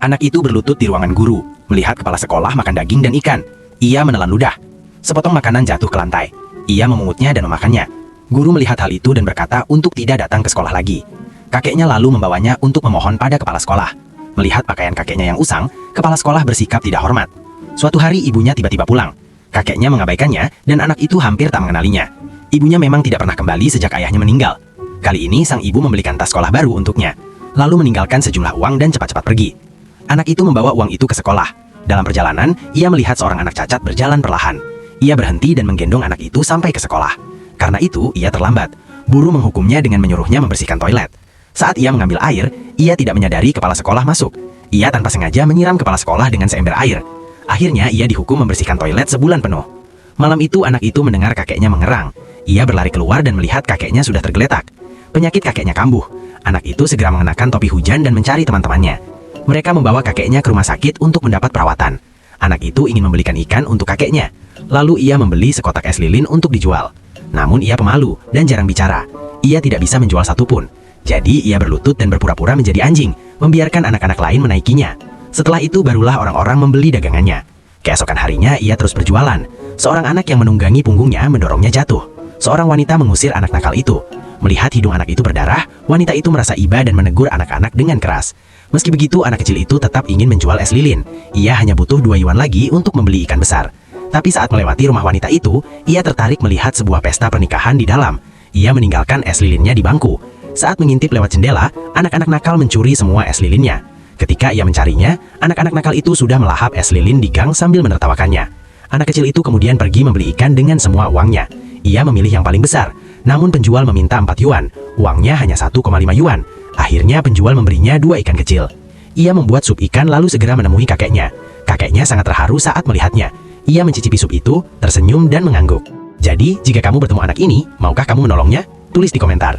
Anak itu berlutut di ruangan guru, melihat kepala sekolah makan daging dan ikan. Ia menelan ludah. Sepotong makanan jatuh ke lantai. Ia memungutnya dan memakannya. Guru melihat hal itu dan berkata untuk tidak datang ke sekolah lagi. Kakeknya lalu membawanya untuk memohon pada kepala sekolah. Melihat pakaian kakeknya yang usang, kepala sekolah bersikap tidak hormat. Suatu hari ibunya tiba-tiba pulang. Kakeknya mengabaikannya dan anak itu hampir tak mengenalinya. Ibunya memang tidak pernah kembali sejak ayahnya meninggal. Kali ini sang ibu membelikan tas sekolah baru untuknya, lalu meninggalkan sejumlah uang dan cepat-cepat pergi. Anak itu membawa uang itu ke sekolah. Dalam perjalanan, ia melihat seorang anak cacat berjalan perlahan. Ia berhenti dan menggendong anak itu sampai ke sekolah. Karena itu, ia terlambat. Guru menghukumnya dengan menyuruhnya membersihkan toilet. Saat ia mengambil air, ia tidak menyadari kepala sekolah masuk. Ia tanpa sengaja menyiram kepala sekolah dengan seember air. Akhirnya, ia dihukum membersihkan toilet sebulan penuh. Malam itu, anak itu mendengar kakeknya mengerang. Ia berlari keluar dan melihat kakeknya sudah tergeletak. Penyakit kakeknya kambuh. Anak itu segera mengenakan topi hujan dan mencari teman-temannya. Mereka membawa kakeknya ke rumah sakit untuk mendapat perawatan. Anak itu ingin membelikan ikan untuk kakeknya. Lalu ia membeli sekotak es lilin untuk dijual. Namun ia pemalu dan jarang bicara. Ia tidak bisa menjual satupun. Jadi ia berlutut dan berpura-pura menjadi anjing, membiarkan anak-anak lain menaikinya. Setelah itu barulah orang-orang membeli dagangannya. Keesokan harinya ia terus berjualan. Seorang anak yang menunggangi punggungnya mendorongnya jatuh. Seorang wanita mengusir anak nakal itu. Melihat hidung anak itu berdarah, wanita itu merasa iba dan menegur anak-anak dengan keras. Meski begitu, anak kecil itu tetap ingin menjual es lilin. Ia hanya butuh 2 yuan lagi untuk membeli ikan besar. Tapi saat melewati rumah wanita itu, ia tertarik melihat sebuah pesta pernikahan di dalam. Ia meninggalkan es lilinnya di bangku. Saat mengintip lewat jendela, anak-anak nakal mencuri semua es lilinnya. Ketika ia mencarinya, anak-anak nakal itu sudah melahap es lilin di gang sambil menertawakannya. Anak kecil itu kemudian pergi membeli ikan dengan semua uangnya. Ia memilih yang paling besar, namun penjual meminta 4 yuan. Uangnya hanya 1,5 yuan. Akhirnya penjual memberinya 2 ikan kecil. Ia membuat sup ikan lalu segera menemui kakeknya. Kakeknya sangat terharu saat melihatnya. Ia mencicipi sup itu, tersenyum dan mengangguk. Jadi, jika kamu bertemu anak ini, maukah kamu menolongnya? Tulis di komentar.